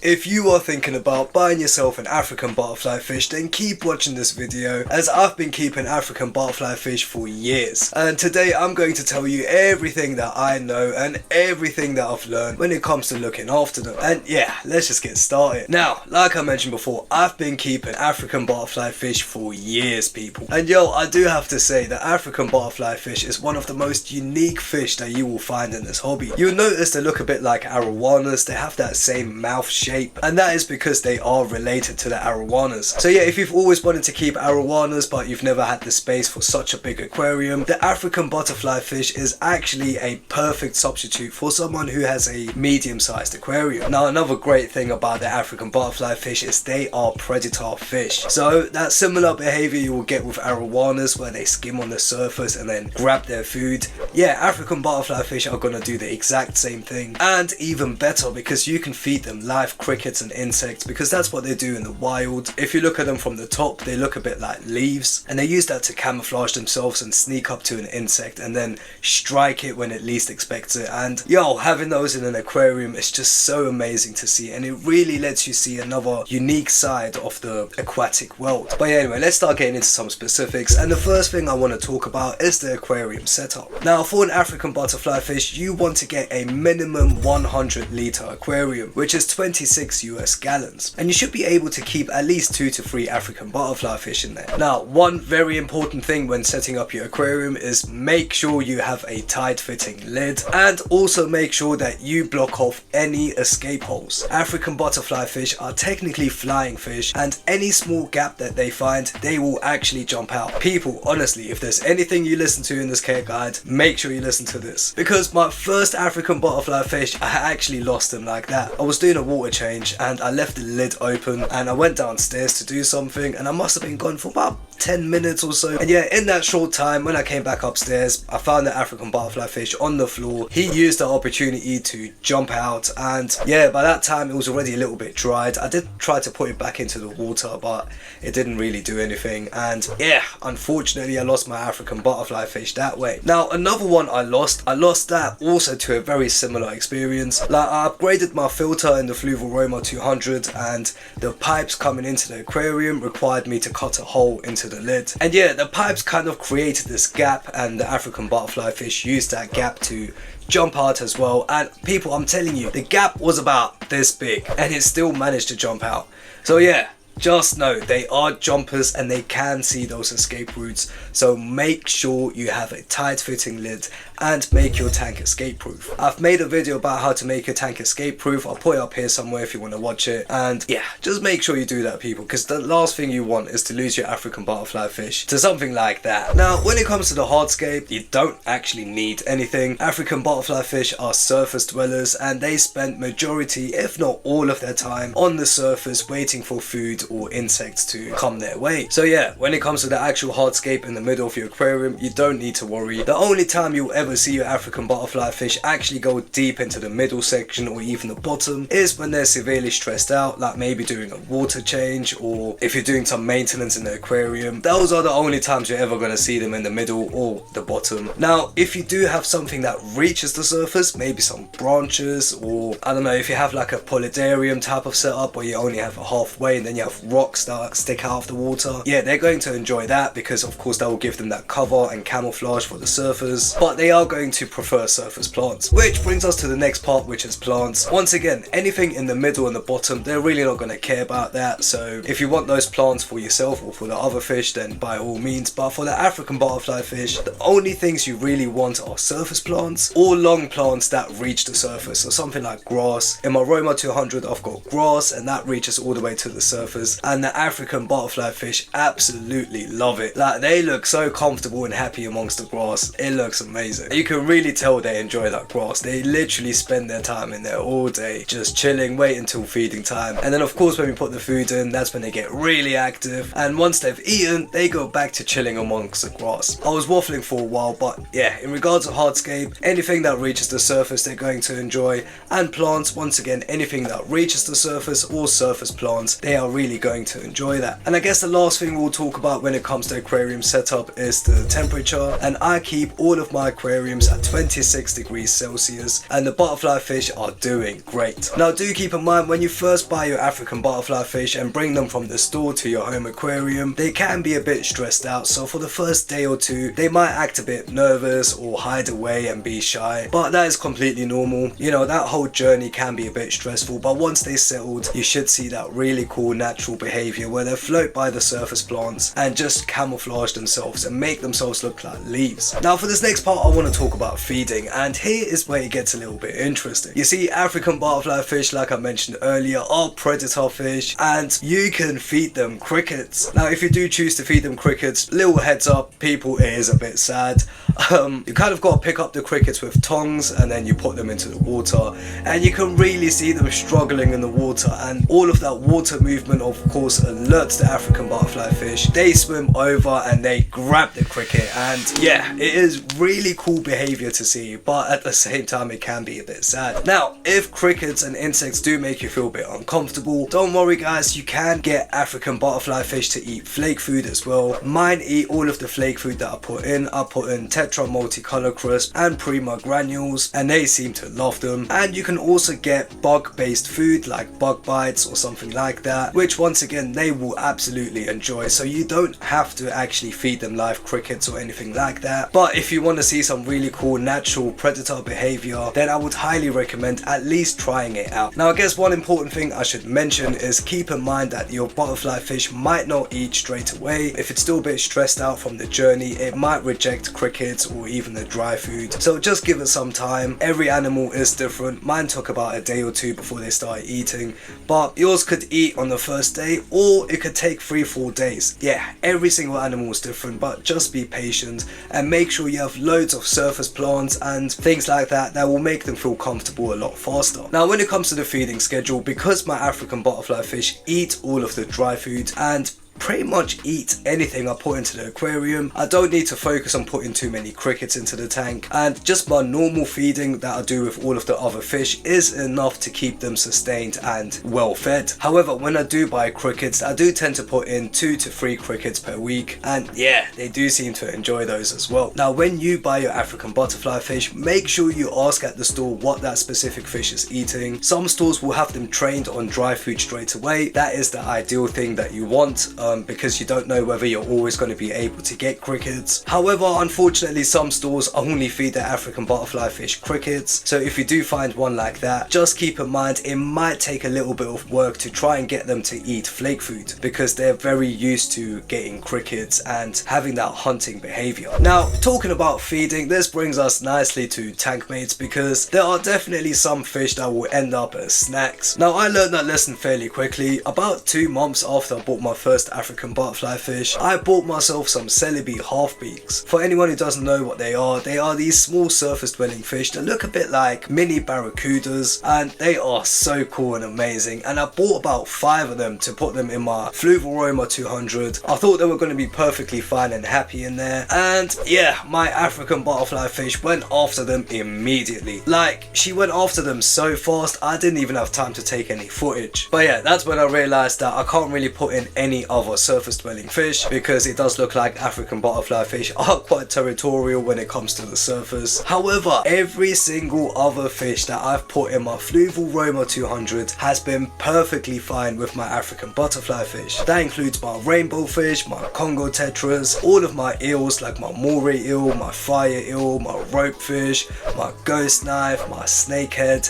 If you are thinking about buying yourself an African butterfly fish, then keep watching this video, as I've been keeping African butterfly fish for years. And today I'm going to tell you everything that I know and everything that I've learned when it comes to looking after them. And yeah, let's just get started. Now, like I mentioned before, I've been keeping African butterfly fish for years, people. And yo, I do have to say that African butterfly fish is one of the most unique fish that you will find in this hobby. You'll notice they look a bit like Arowanas, they have that same mouth shape, and that is because they are related to the Arowanas. So yeah, if you've always wanted to keep Arowanas but you've never had the space for such a big aquarium, the African butterfly fish is actually a perfect substitute for someone who has a medium-sized aquarium. Now, another great thing about the African butterfly fish is they are predator fish. So that similar behavior you will get with Arowanas, where they skim on the surface and then grab their food. Yeah, African butterfly fish are gonna do the exact same thing, and even better, because you can feed them live crickets and insects, because that's what they do in the wild. If you look at them from the top, they look a bit like leaves, and they use that to camouflage themselves and sneak up to an insect and then strike it when it least expects it. And yo, having those in an aquarium is just so amazing to see, and it really lets you see another unique side of the aquatic world. But yeah, anyway, let's start getting into some specifics, and the first thing I want to talk about is the aquarium setup. Now, for an African butterfly fish, you want to get a minimum 100 litre aquarium, which is 26 US gallons, and you should be able to keep at least 2 to 3 African butterfly fish in there. Now, one very important thing when setting up your aquarium is make sure you have a tight fitting lid, and also make sure that you block off any escape holes. African butterfly fish are technically flying fish, and any small gap that they find, they will actually jump out. People, honestly, if there's anything you listen to in this care guide, make sure you listen to this, because my first African butterfly fish, I actually lost them like that. I was doing a water change and I left the lid open, and I went downstairs to do something, and I must have been gone for about 10 minutes or so. And yeah, in that short time, when I came back upstairs, I found the African butterfly fish on the floor. He used the opportunity to jump out, and yeah, by that time it was already a little bit dried. I did try to put it back into the water, but it didn't really do anything, and yeah, unfortunately I lost my African butterfly fish that way. Now, another one I lost that also to a very similar experience. Like, I upgraded my filter in the Fluval Roma 200, and the pipes coming into the aquarium required me to cut a hole into the lid, and yeah, the pipes kind of created this gap, and the African butterfly fish used that gap to jump out as well. And people, I'm telling you, the gap was about this big and it still managed to jump out. So yeah, just know they are jumpers and they can see those escape routes, so make sure you have a tight fitting lid and make your tank escape proof. I've made a video about how to make your tank escape proof. I'll put it up here somewhere if you want to watch it, and yeah, just make sure you do that, people, because the last thing you want is to lose your African butterfly fish to something like that. Now, when it comes to the hardscape, you don't actually need anything. African butterfly fish are surface dwellers, and they spend majority, if not all of their time on the surface waiting for food or insects to come their way. So yeah, when it comes to the actual hardscape in the middle of your aquarium, you don't need to worry. The only time you'll ever see your African butterfly fish actually go deep into the middle section or even the bottom is when they're severely stressed out, like maybe doing a water change, or if you're doing some maintenance in the aquarium. Those are the only times you're ever going to see them in the middle or the bottom. Now, if you do have something that reaches the surface, maybe some branches, or I don't know, if you have like a polydarium type of setup where you only have a halfway and then you have rocks that stick out of the water, yeah, they're going to enjoy that, because of course that will give them that cover and camouflage for the surface. But they are going to prefer surface plants, which brings us to the next part, which is plants. Once again, anything in the middle and the bottom, they're really not going to care about that. So if you want those plants for yourself or for the other fish, then by all means. But for the African butterfly fish, the only things you really want are surface plants or long plants that reach the surface, so something like grass. In my Roma 200, I've got grass, and that reaches all the way to the surface, and the African butterfly fish absolutely love it. Like, they look so comfortable and happy amongst the grass. It looks amazing. You can really tell they enjoy that grass. They literally spend their time in there all day, just chilling, wait until feeding time, and then of course when we put the food in, that's when they get really active, and once they've eaten, they go back to chilling amongst the grass. I was waffling for a while, but yeah, in regards to hardscape, anything that reaches the surface they're going to enjoy, and plants, once again, anything that reaches the surface or surface plants, they are really really going to enjoy that. And I guess the last thing we'll talk about when it comes to aquarium setup is the temperature, and I keep all of my aquariums at 26 degrees Celsius, and the butterfly fish are doing great. Now do keep in mind, when you first buy your African butterfly fish and bring them from the store to your home aquarium, they can be a bit stressed out, so for the first day or two they might act a bit nervous or hide away and be shy, but that is completely normal. You know, that whole journey can be a bit stressful, but once they settled, you should see that really cool natural behavior where they float by the surface plants and just camouflage themselves and make themselves look like leaves. Now for this next part I want to talk about feeding, and here is where it gets a little bit interesting. You see, African butterfly fish, like I mentioned earlier, are predator fish, and you can feed them crickets. Now if you do choose to feed them crickets, little heads up people, it is a bit sad. You kind of got to pick up the crickets with tongs and then you put them into the water, and you can really see them struggling in the water, and all of that water movement of course alerts the African butterfly fish. They swim over and they grab the cricket, and yeah, it is really cool behavior to see, but at the same time it can be a bit sad. Now if crickets and insects do make you feel a bit uncomfortable, don't worry guys, you can get African butterfly fish to eat flake food as well. Mine eat all of the flake food that I put in. I put in Tetra multicolor crisp and Prima granules, and they seem to love them. And you can also get bug based food like bug bites or something like that, which once again they will absolutely enjoy, so you don't have to actually feed them live crickets or anything like that. But if you want to see some really cool natural predator behavior, then I would highly recommend at least trying it out. Now I guess one important thing I should mention is keep in mind that your butterfly fish might not eat straight away. If it's still a bit stressed out from the journey, it might reject crickets or even the dry food, so just give it some time. Every animal is different. Mine took about a day or two before they started eating, but yours could eat on the first day, or it could take 3-4 days. Yeah, every single animal is different, but just be patient and make sure you have loads of surface plants and things like that that will make them feel comfortable a lot faster. Now when it comes to the feeding schedule, because my African butterfly fish eat all of the dry food and pretty much eat anything I put into the aquarium, I don't need to focus on putting too many crickets into the tank, and just my normal feeding that I do with all of the other fish is enough to keep them sustained and well fed. However, when I do buy crickets, I do tend to put in 2 to 3 crickets per week, and yeah, they do seem to enjoy those as well. Now when you buy your African butterfly fish, make sure you ask at the store what that specific fish is eating. Some stores will have them trained on dry food straight away. That is the ideal thing that you want, because you don't know whether you're always going to be able to get crickets. However, unfortunately some stores only feed their African butterfly fish crickets, so if you do find one like that, just keep in mind it might take a little bit of work to try and get them to eat flake food, because they're very used to getting crickets and having that hunting behavior. Now talking about feeding, this brings us nicely to tank mates, because there are definitely some fish that will end up as snacks. Now I learned that lesson fairly quickly. About 2 months after I bought my first African butterfly fish, I bought myself some Celebi half-beaks. For anyone who doesn't know what they are these small surface dwelling fish that look a bit like mini barracudas, and they are so cool and amazing, and I bought about 5 of them to put them in my Fluval Roma 200. I thought they were going to be perfectly fine and happy in there, and yeah, my African butterfly fish went after them immediately. Like, she went after them so fast I didn't even have time to take any footage. But yeah, that's when I realized that I can't really put in any other surface dwelling fish, because it does look like African butterfly fish are quite territorial when it comes to the surface. However, every single other fish that I've put in my Fluval Roma 200 has been perfectly fine with my African butterfly fish. That includes my rainbow fish, my Congo tetras, all of my eels like my moray eel, my fire eel, my rope fish, my ghost knife, my snakehead.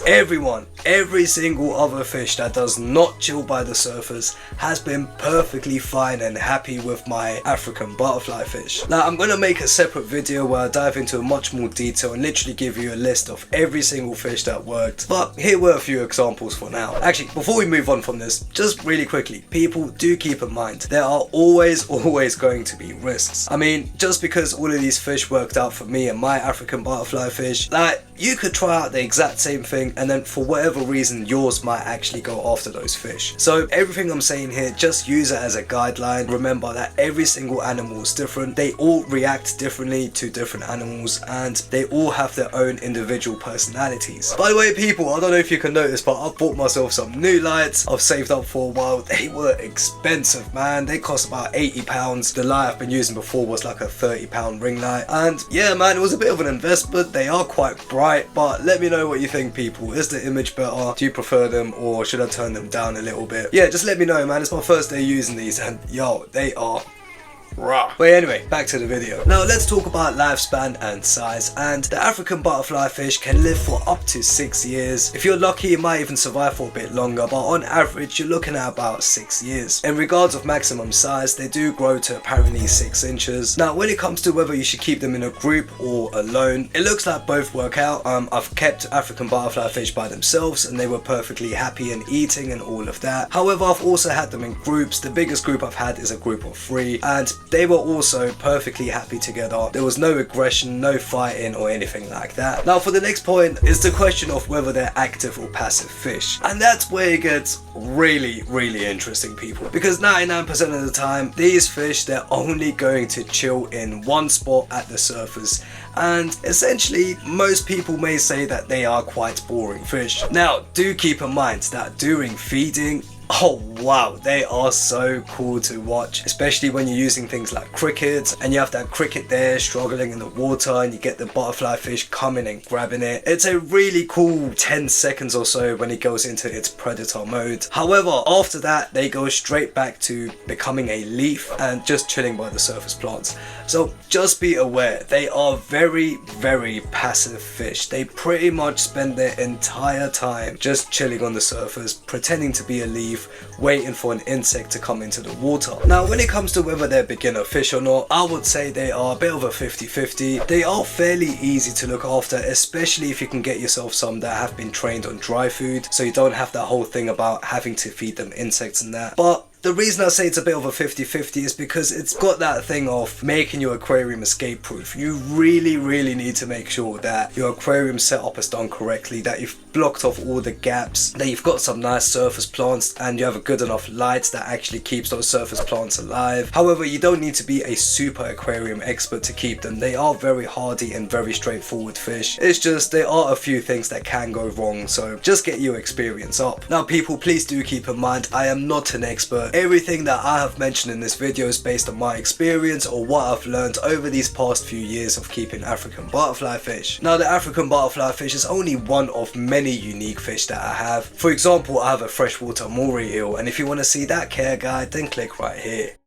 Every single other fish that does not chill by the surface has been perfectly fine and happy with my African butterfly fish. Now I'm going to make a separate video where I dive into much more detail and literally give you a list of every single fish that worked, but here were a few examples for now. Actually, before we move on from this, just really quickly, people do keep in mind there are always going to be risks. I mean, just because all of these fish worked out for me and my African butterfly fish, like, you could try out the exact same thing, and then for whatever reason yours might actually go after those fish. So everything I'm saying here, just use it as a guideline. Remember that every single animal is different, they all react differently to different animals, and they all have their own individual personalities. By the way people, I don't know if you can notice, but I've bought myself some new lights I've saved up for a while. They were expensive, man. They cost about £80. The light I've been using before was like a £30 ring light, and yeah man, it was a bit of an investment. They are quite bright, but let me know what you think people. Is the image better? Do you prefer them, or should I turn them down a little bit? Yeah, just let me know man. It's my first day using these, and yo, they are raw. But anyway, back to the video. Now let's talk about lifespan and size. And the African butterfly fish can live for up to 6 years. If you're lucky, it might even survive for a bit longer, but on average you're looking at about 6 years. In regards of maximum size, they do grow to apparently 6 inches. Now when it comes to whether you should keep them in a group or alone, it looks like both work out. I've kept African butterfly fish by themselves and they were perfectly happy and eating and all of that. However, I've also had them in groups. The biggest group I've had is a group of 3, and they were also perfectly happy together. There was no aggression, no fighting or anything like that. Now for the next point is the question of whether they're active or passive fish, and that's where it gets really interesting people, because 99% of the time these fish, they're only going to chill in one spot at the surface, and essentially most people may say that they are quite boring fish. Now do keep in mind that during feeding, oh wow, they are so cool to watch, especially when you're using things like crickets and you have that cricket there struggling in the water and you get the butterfly fish coming and grabbing it. It's a really cool 10 seconds or so when it goes into its predator mode. However, after that they go straight back to becoming a leaf and just chilling by the surface plants. So just be aware, they are very passive fish. They pretty much spend their entire time just chilling on the surface, pretending to be a leaf, waiting for an insect to come into the water. Now when it comes to whether they're beginner fish or not, I would say they are a bit of a 50-50. They are fairly easy to look after, especially if you can get yourself some that have been trained on dry food, so you don't have that whole thing about having to feed them insects and that. But the reason I say it's a bit of a 50-50 is because it's got that thing of making your aquarium escape proof. You really need to make sure that your aquarium setup is done correctly, that you've blocked off all the gaps, that you've got some nice surface plants and you have a good enough light that actually keeps those surface plants alive. However, you don't need to be a super aquarium expert to keep them. They are very hardy and very straightforward fish. It's just there are a few things that can go wrong, so just get your experience up. Now people, please do keep in mind, I am not an expert. Everything that I have mentioned in this video is based on my experience or what I've learned over these past few years of keeping African butterfly fish. Now the African butterfly fish is only one of many unique fish that I have. For example, I have a freshwater moray eel, and if you want to see that care guide, then click right here.